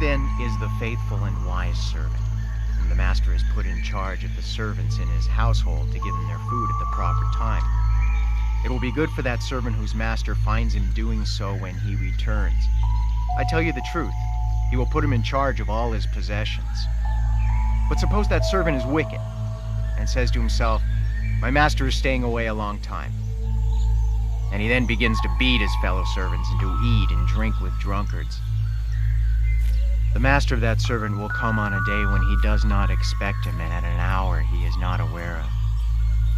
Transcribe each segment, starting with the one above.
then is the faithful and wise servant, whom the master has put in charge of the servants in his household to give them their food at the proper time. It will be good for that servant whose master finds him doing so when he returns. I tell you the truth, he will put him in charge of all his possessions. But suppose that servant is wicked and says to himself, "My master is staying away a long time." And he then begins to beat his fellow servants and to eat and drink with drunkards. The master of that servant will come on a day when he does not expect him and at an hour he is not aware of.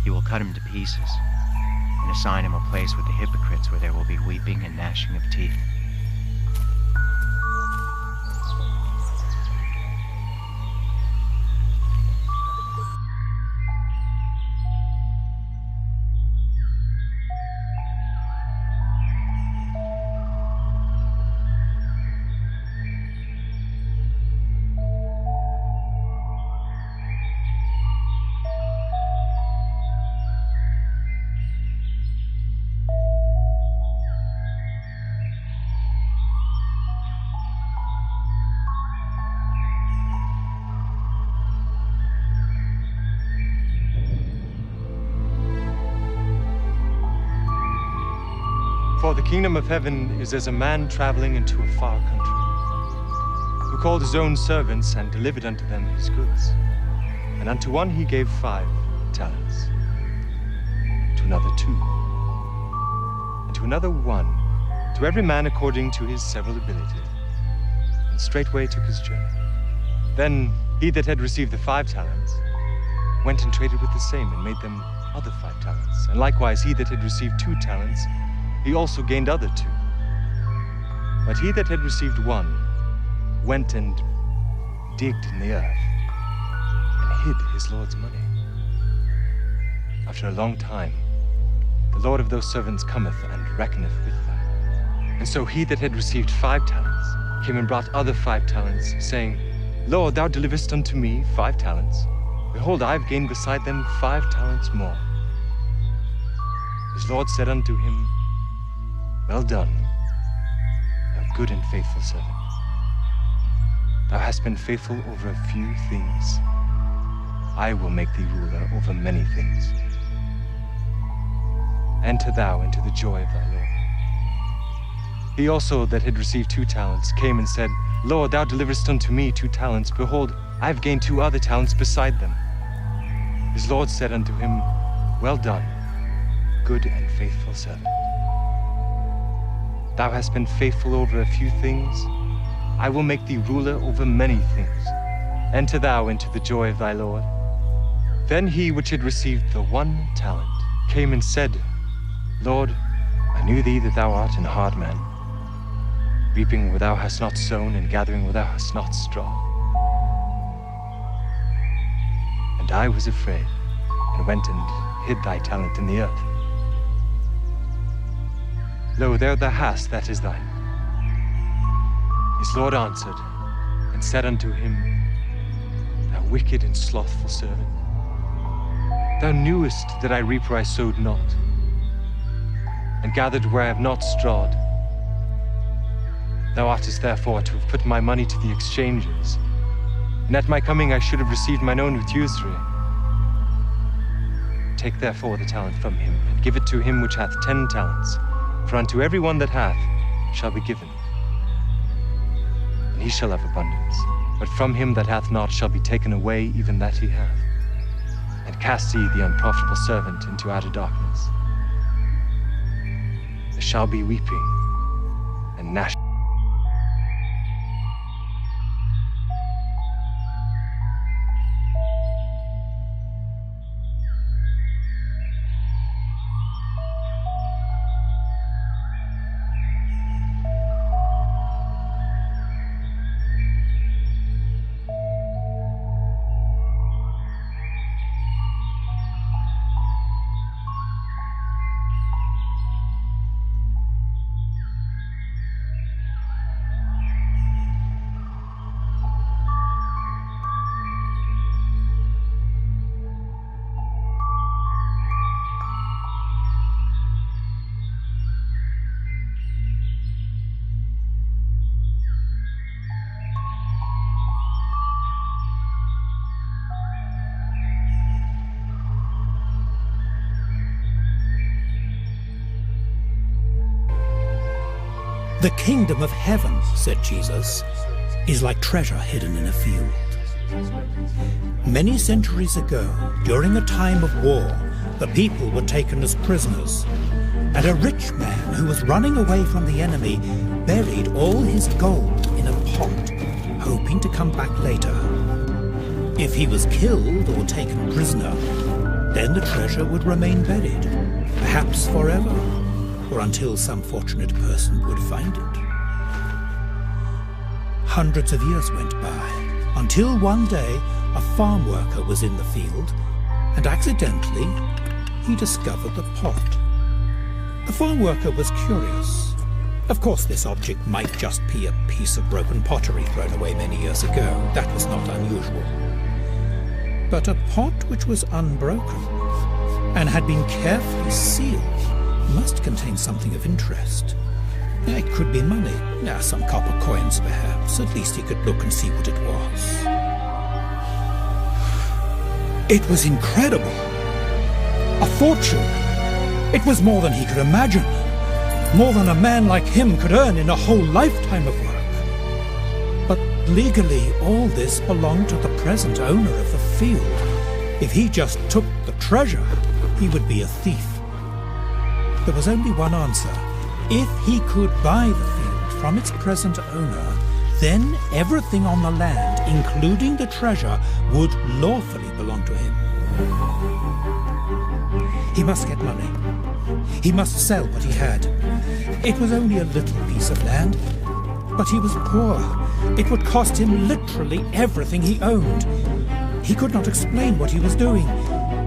He will cut him to pieces and assign him a place with the hypocrites where there will be weeping and gnashing of teeth. For the kingdom of heaven is as a man traveling into a far country, who called his own servants and delivered unto them his goods. And unto one he gave 5 talents, to another 2, and to another 1, to every man according to his several ability. And straightway took his journey. Then he that had received the 5 talents went and traded with the same, and made them other 5 talents. And likewise he that had received 2 talents, he also gained other 2. But he that had received 1 went and digged in the earth and hid his Lord's money. After a long time, the Lord of those servants cometh and reckoneth with them. And so he that had received 5 talents came and brought other 5 talents, saying, Lord, thou deliverest unto me 5 talents. Behold, I have gained beside them 5 talents more. His Lord said unto him, Well done, thou good and faithful servant. Thou hast been faithful over a few things. I will make thee ruler over many things. Enter thou into the joy of thy Lord. He also that had received 2 talents came and said, Lord, thou deliverest unto me 2 talents. Behold, I have gained 2 other talents beside them. His Lord said unto him, Well done, good and faithful servant. Thou hast been faithful over a few things. I will make thee ruler over many things. Enter thou into the joy of thy Lord. Then he which had received the 1 talent came and said, Lord, I knew thee that thou art an hard man, reaping where thou hast not sown, and gathering where thou hast not strawed. And I was afraid, and went and hid thy talent in the earth. Lo, there thou hast that is thine. His Lord answered, and said unto him, Thou wicked and slothful servant, thou knewest that I reap where I sowed not, and gathered where I have not strawed. Thou oughtest therefore to have put my money to the exchangers, and at my coming I should have received mine own with usury. Take therefore the talent from him, and give it to him which hath 10 talents. For unto every one that hath shall be given, and he shall have abundance. But from him that hath not shall be taken away even that he hath. And cast ye the unprofitable servant into outer darkness. There shall be weeping and gnashing. "The kingdom of heaven," said Jesus, "is like treasure hidden in a field." Many centuries ago, during a time of war, the people were taken as prisoners, and a rich man who was running away from the enemy buried all his gold in a pot, hoping to come back later. If he was killed or taken prisoner, then the treasure would remain buried, perhaps forever, or until some fortunate person would find it. Hundreds of years went by, until one day a farm worker was in the field, and accidentally he discovered the pot. The farm worker was curious. Of course, this object might just be a piece of broken pottery thrown away many years ago. That was not unusual. But a pot which was unbroken and had been carefully sealed must contain something of interest. It could be money, some copper coins perhaps. At least he could look and see what it was. It was incredible. A fortune. It was more than he could imagine. More than a man like him could earn in a whole lifetime of work. But legally, all this belonged to the present owner of the field. If he just took the treasure, he would be a thief. There was only one answer. If he could buy the field from its present owner, then everything on the land, including the treasure, would lawfully belong to him. He must get money. He must sell what he had. It was only a little piece of land, but he was poor. It would cost him literally everything he owned. He could not explain what he was doing.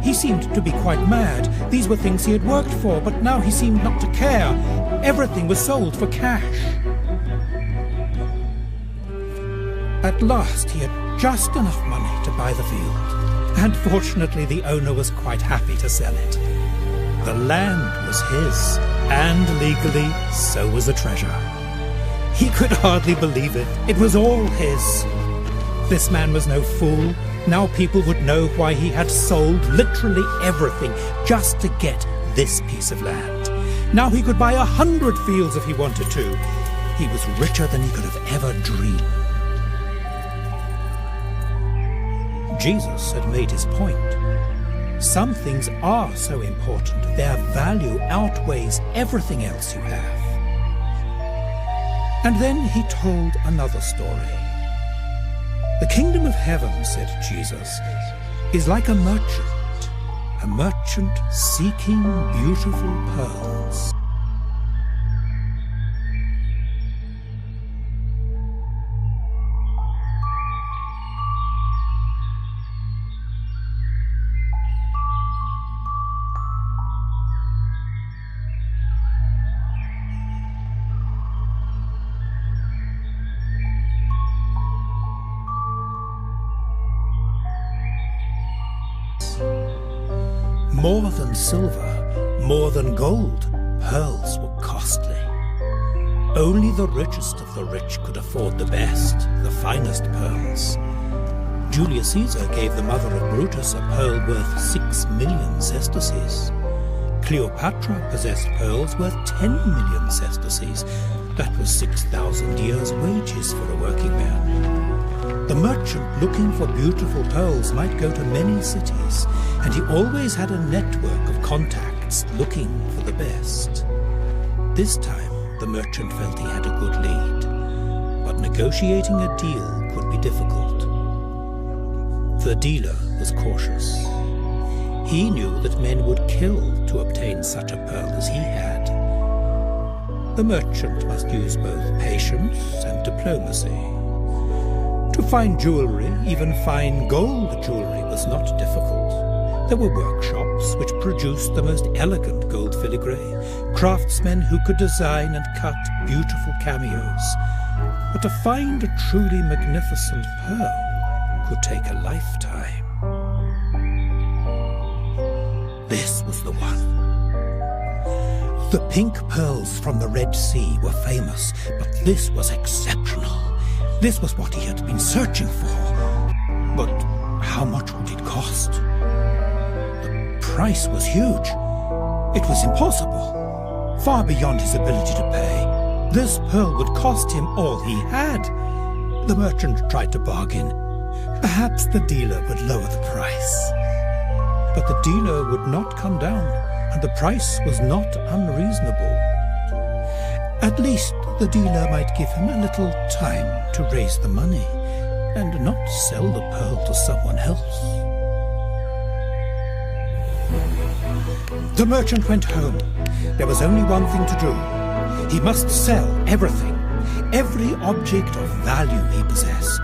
He seemed to be quite mad. These were things he had worked for, but now he seemed not to care. Everything was sold for cash. At last, he had just enough money to buy the field, and fortunately the owner was quite happy to sell it. The land was his, and legally, so was the treasure. He could hardly believe it. It was all his. This man was no fool. Now people would know why he had sold literally everything just to get this piece of land. Now he could buy 100 fields if he wanted to. He was richer than he could have ever dreamed. Jesus had made his point. Some things are so important, their value outweighs everything else you have. And then he told another story. The kingdom of heaven, said Jesus, is like a merchant seeking beautiful pearls. More than silver, more than gold, pearls were costly. Only the richest of the rich could afford the best, the finest pearls. Julius Caesar gave the mother of Brutus a pearl worth 6 million sesterces. Cleopatra possessed pearls worth 10 million sesterces. That was 6,000 years' wages for a working man. The merchant looking for beautiful pearls might go to many cities, and he always had a network of contacts looking for the best. This time, the merchant felt he had a good lead, but negotiating a deal could be difficult. The dealer was cautious. He knew that men would kill to obtain such a pearl as he had. The merchant must use both patience and diplomacy. To find jewelry, even fine gold jewelry, was not difficult. There were workshops which produced the most elegant gold filigree, craftsmen who could design and cut beautiful cameos. But to find a truly magnificent pearl could take a lifetime. This was the one. The pink pearls from the Red Sea were famous, but this was exceptional. This was what he had been searching for. But how much would it cost? The price was huge. It was impossible. Far beyond his ability to pay. This pearl would cost him all he had. The merchant tried to bargain. Perhaps the dealer would lower the price. But the dealer would not come down, and the price was not unreasonable. At least the dealer might give him a little time to raise the money, and not sell the pearl to someone else. The merchant went home. There was only one thing to do. He must sell everything, every object of value he possessed.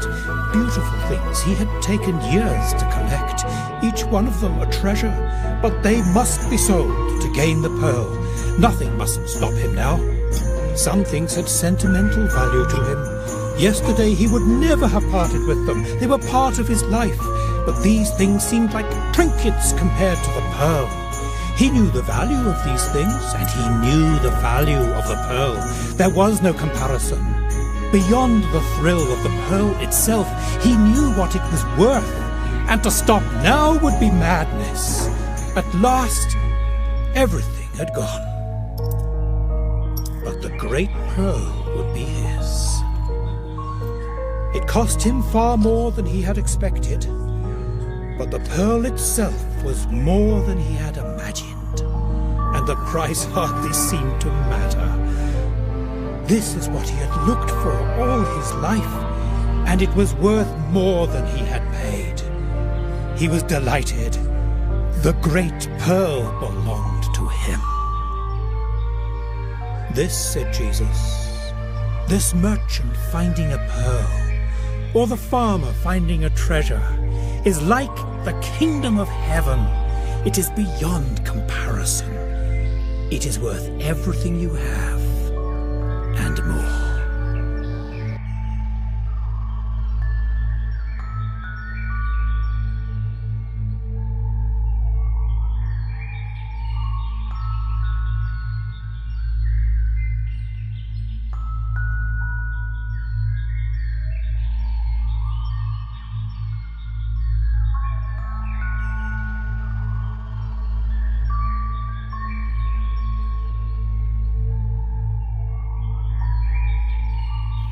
Beautiful things he had taken years to collect, each one of them a treasure, but they must be sold to gain the pearl. Nothing must stop him now. Some things had sentimental value to him. Yesterday he would never have parted with them. They were part of his life, but these things seemed like trinkets compared to the pearl. He knew the value of these things, and he knew the value of the pearl. There was no comparison. Beyond the thrill of the pearl itself, he knew what it was worth, and to stop now would be madness. At last, everything had gone. But the great pearl would be his. It cost him far more than he had expected, but the pearl itself was more than he had imagined, and the price hardly seemed to matter. This is what he had looked for all his life, and it was worth more than he had paid. He was delighted. The great pearl belonged to him. This, said Jesus, this merchant finding a pearl, or the farmer finding a treasure, is like the kingdom of heaven. It is beyond comparison. It is worth everything you have, and more.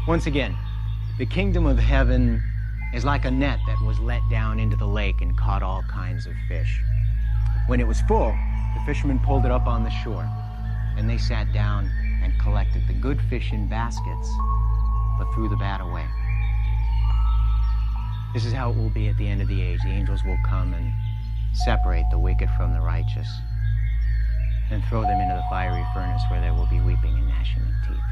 Once again, the kingdom of heaven is like a net that was let down into the lake and caught all kinds of fish. When it was full, the fishermen pulled it up on the shore, and they sat down and collected the good fish in baskets, but threw the bad away. This is how it will be at the end of the age. The angels will come and separate the wicked from the righteous, and throw them into the fiery furnace where there will be weeping and gnashing of teeth.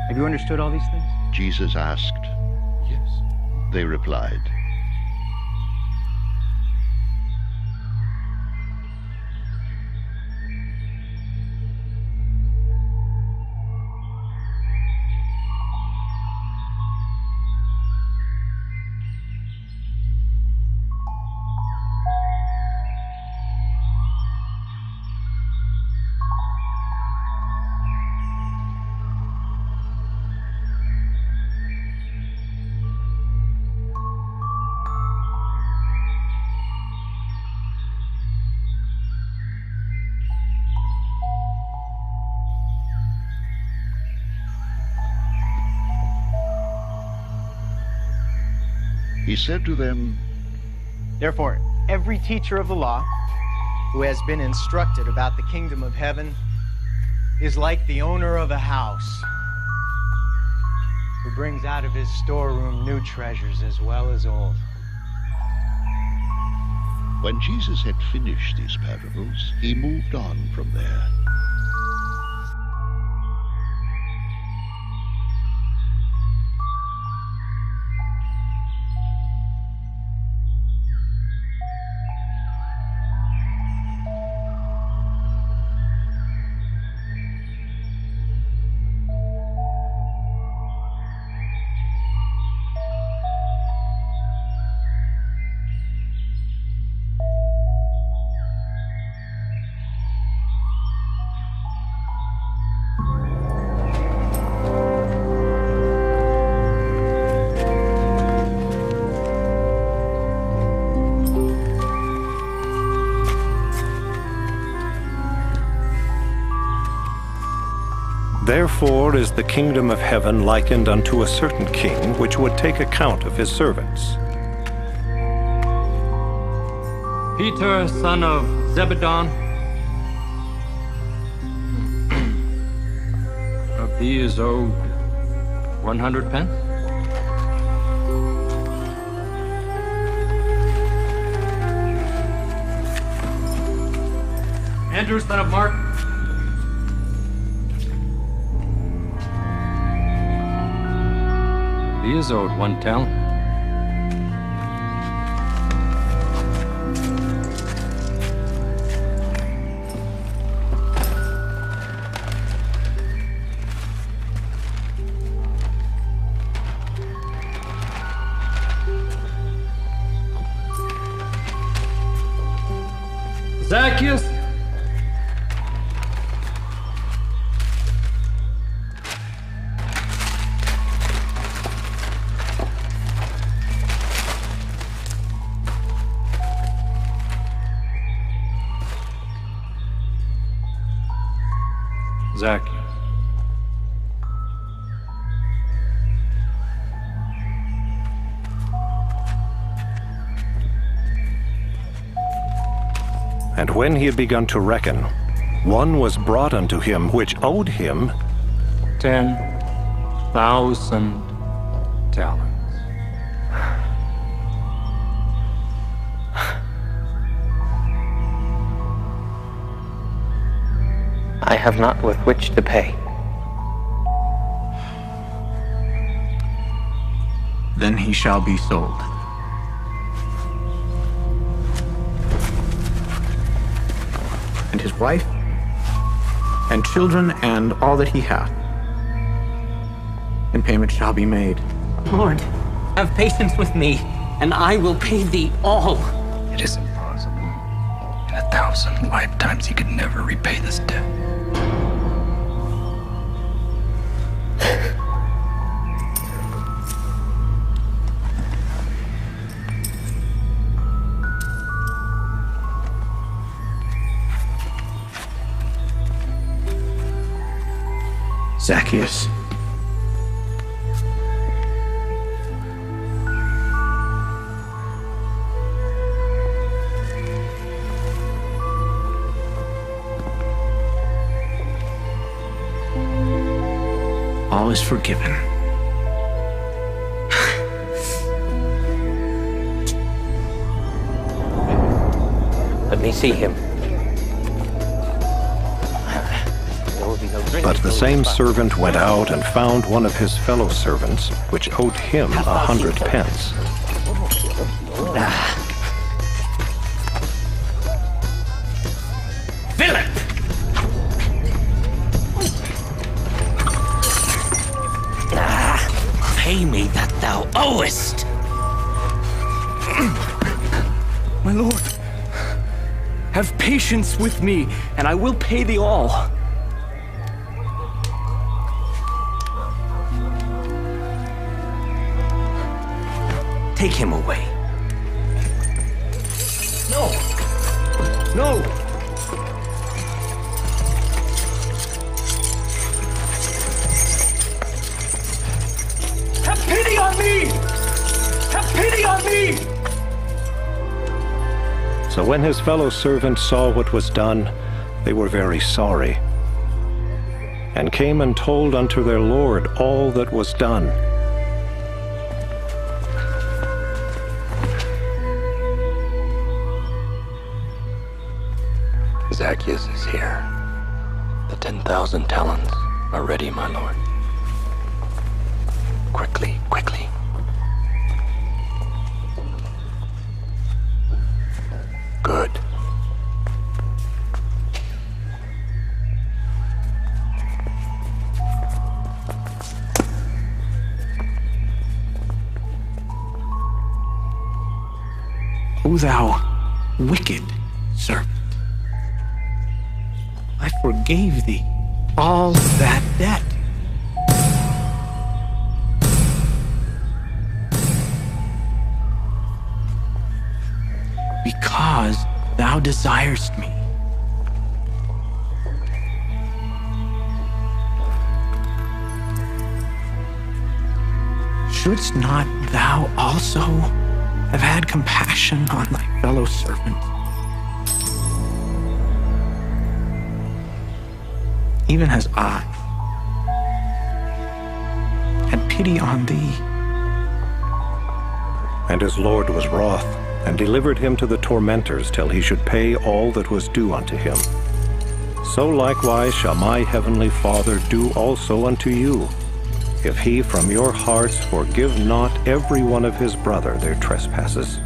Have you understood all these things? Jesus asked. Yes. They replied. He said to them, Therefore, every teacher of the law who has been instructed about the kingdom of heaven is like the owner of a house who brings out of his storeroom new treasures as well as old. When Jesus had finished these parables, he moved on from there. Therefore is the kingdom of heaven likened unto a certain king, which would take account of his servants. Peter, son of Zebedon, of thee is owed 100 pence. Andrew, son of Mark, thee is owed 1 talent. Zacchaeus, Zacchaeus. And when he had begun to reckon, one was brought unto him which owed him 10,000 talents. I have not with which to pay. Then he shall be sold. And his wife, and children, and all that he hath. And payment shall be made. Lord, have patience with me, and I will pay thee all. It is impossible. In 1,000 lifetimes he could never repay this debt. Zacchaeus. All is forgiven. Let me see him. But the same servant went out and found one of his fellow servants, which owed him 100 pence. Philip! Pay me that thou owest! My lord, have patience with me, and I will pay thee all. Take him away. No! No! Have pity on me! Have pity on me! So when his fellow servants saw what was done, they were very sorry, and came and told unto their lord all that was done. Zacchaeus is here. The 10,000 talents are ready, my lord. Quickly, quickly. Good. O thou wicked servant, I forgave thee all that debt. Because thou desirest me. shouldst not thou also have had compassion on thy fellow servant, even as I had pity on thee? And his Lord was wroth, and delivered him to the tormentors till he should pay all that was due unto him. So likewise shall my heavenly Father do also unto you, if he from your hearts forgive not every one of his brother their trespasses.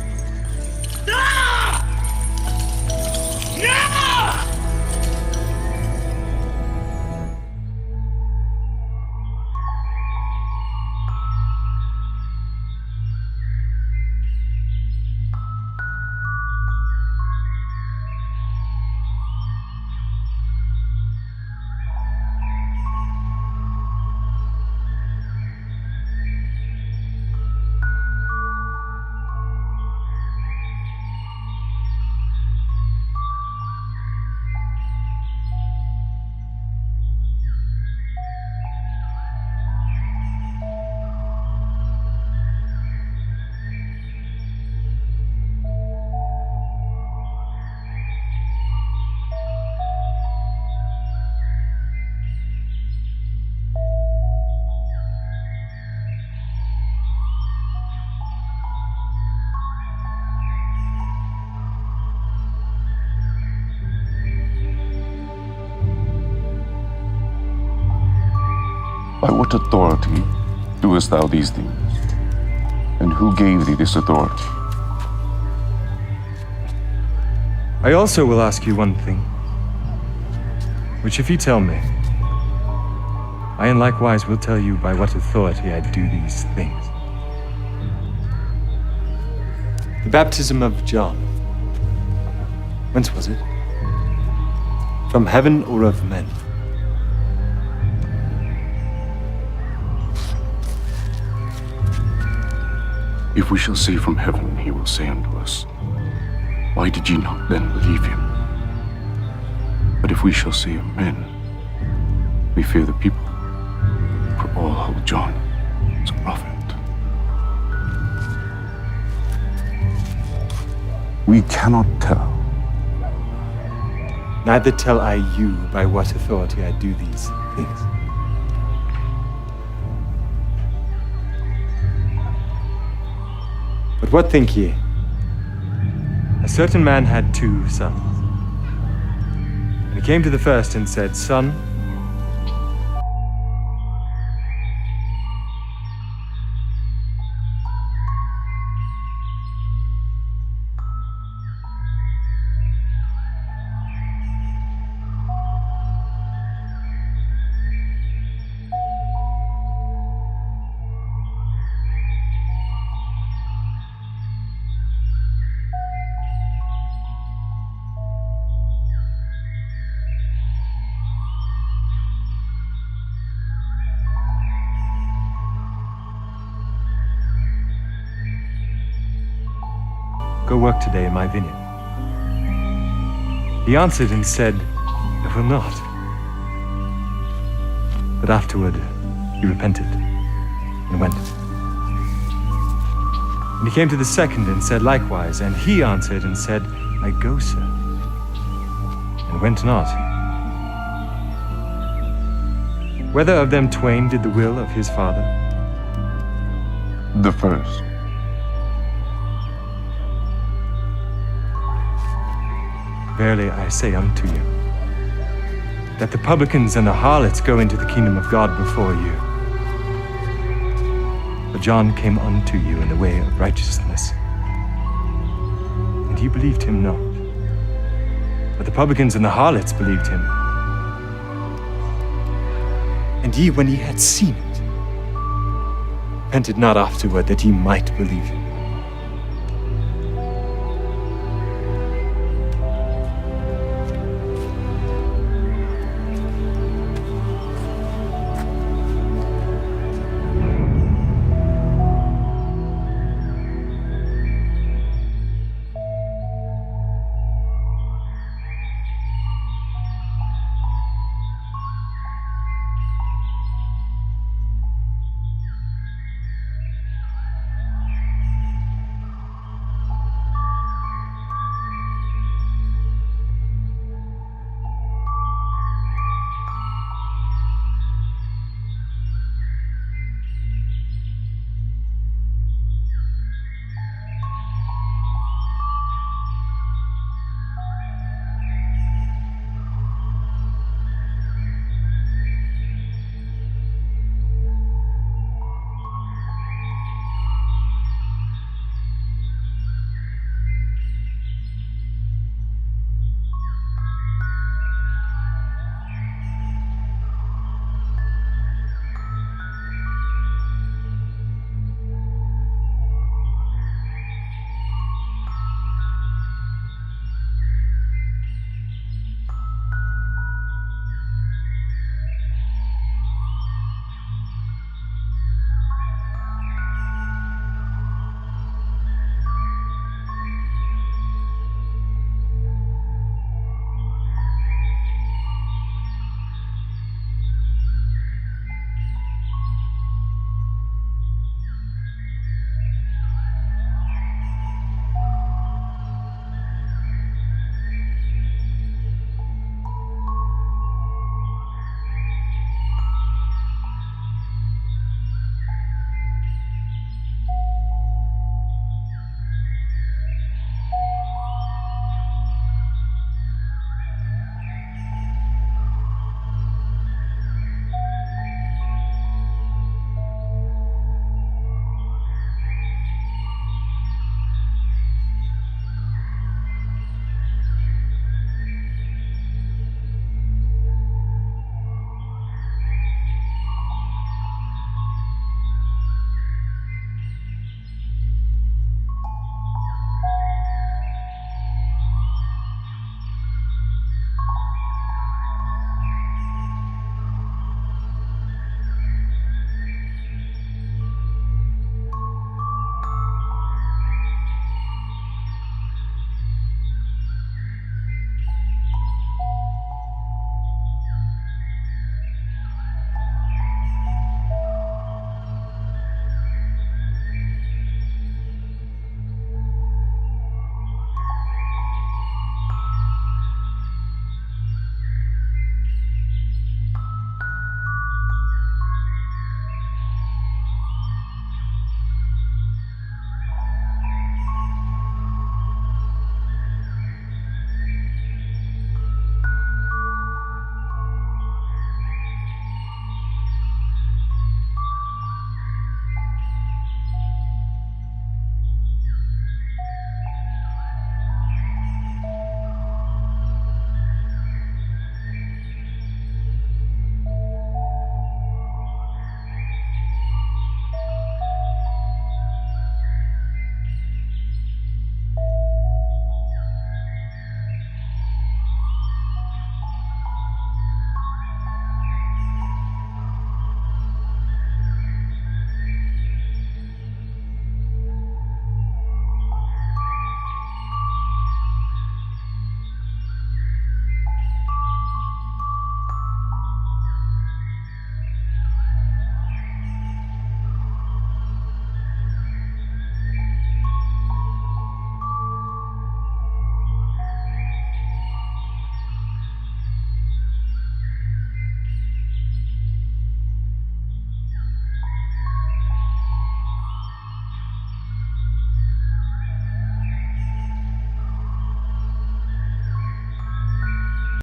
By what authority doest thou these things? And who gave thee this authority? I also will ask you one thing, which if you tell me, I in likewise will tell you by what authority I do these things. The baptism of John, whence was it? From heaven or of men? If we shall say from heaven, he will say unto us, why did ye not then believe him? But if we shall say of men, we fear the people, for all hold John as a prophet. We cannot tell. Neither tell I you by what authority I do these things. But what think ye? A certain man had 2 sons. And he came to the first and said, Son, go work today in my vineyard. He answered and said, I will not. But afterward he repented and went. And he came to the second and said likewise, and he answered and said, I go, sir, and went not. Whether of them twain did the will of his father? The first. Verily I say unto you, that the publicans and the harlots go into the kingdom of God before you. For John came unto you in the way of righteousness, and ye believed him not. But the publicans and the harlots believed him. And ye, when ye had seen it, repented not afterward that ye might believe him.